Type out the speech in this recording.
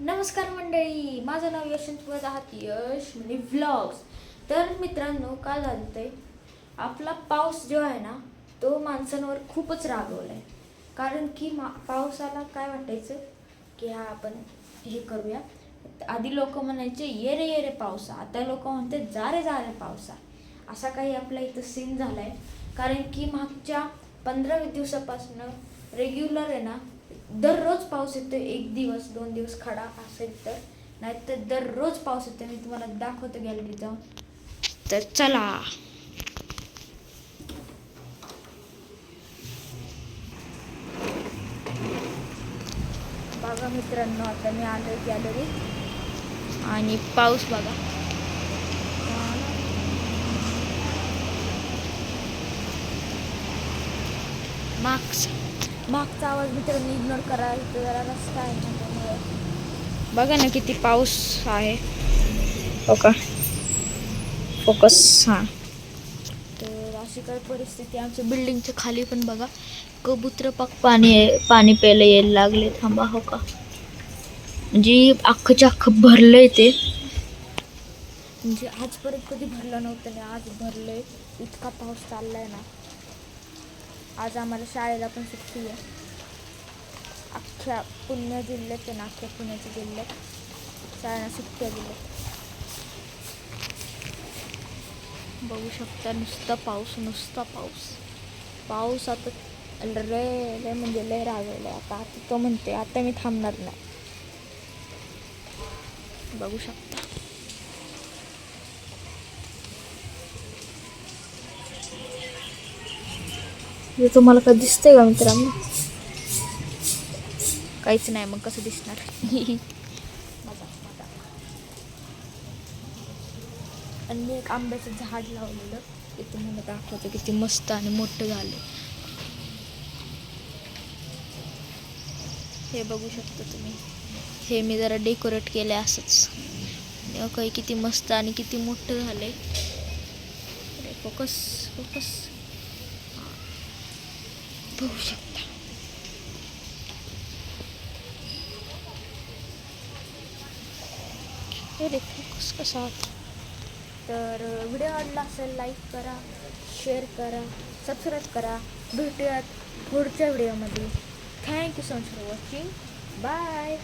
नमस्कार मंडळी, माझं नाव यश, तुम्ही आहात यश म्हणजे व्लॉग्स. तर मित्रांनो, काय झालं ते आपला पाऊस जो आहे ना तो माणसांवर खूपच रागवला आहे. कारण की पावसाला काय वाटायचं की हा आपण हे करूया. आधी लोक म्हणायचे ये रे पावसा, आता लोक म्हणते जा रे पावसा. असा काही आपल्या इथं सीन झाला आहे. कारण की मागच्या 15-20 दिवसापासून रेग्युलर आहे ना, दररोज पाऊस येतो. एक दिवस 2 दिवस खडा असेल तर, नाहीतर दररोज पाऊस येतो. मी तुम्हाला दाखवतो गॅलरी जाऊन. तर चला. बघा मित्रांनो, आता मी आलो गॅलरीत आणि पाऊस बघा. मागचा आवाज मित्रांनो इग्नोर करा, इथं जरा रस्ता आहे त्यामुळे. बघा ना किती पाऊस आहे. हो का, फोकस. हां, तर अशी काय परिस्थिती आमच्या बिल्डिंगच्या खाली पण बघा. कबूतर पाणी प्यायला यायला लागले. थांबा. हो का, म्हणजे अख्खच्या अख्खं भरलंय ते. म्हणजे आजपर्यंत कधी भरलं नव्हतं आणि आज भरलंय. इतका पाऊस चाललाय ना. आज आम्हाला शाळेला पण सुट्टी आहे. अख्ख्या पुणे जिल्ह्यात आहे ना, अख्ख्या पुण्याच्या जिल्ह्यात शाळेला सुट्ट्या दिल्या. बघू शकता, नुसता पाऊस आता लय म्हणजे लय रागवलाय. आता तो म्हणते आता मी थांबणार नाही. बघू शकता. हे तुम्हाला काय दिसतंय का मित्रांनो? काहीच नाही, मग कसं दिसणार? आणि मी एक आंब्याचं झाड लावलेलं, ते तुम्हाला दाखवतो किती मस्त आणि मोठं झालं. हे बघू शकता तुम्ही. हे मी जरा डेकोरेट केलं असंच. काही किती मस्त आणि किती मोठं झालंय. फोकस बघू शकता. हे फोकस कसा होता. तर व्हिडिओ आवडला असेल लाईक करा, शेअर करा, सबस्क्राईब करा. भेटूयात पुढच्या व्हिडिओमध्ये. Thank you so much for watching. Bye.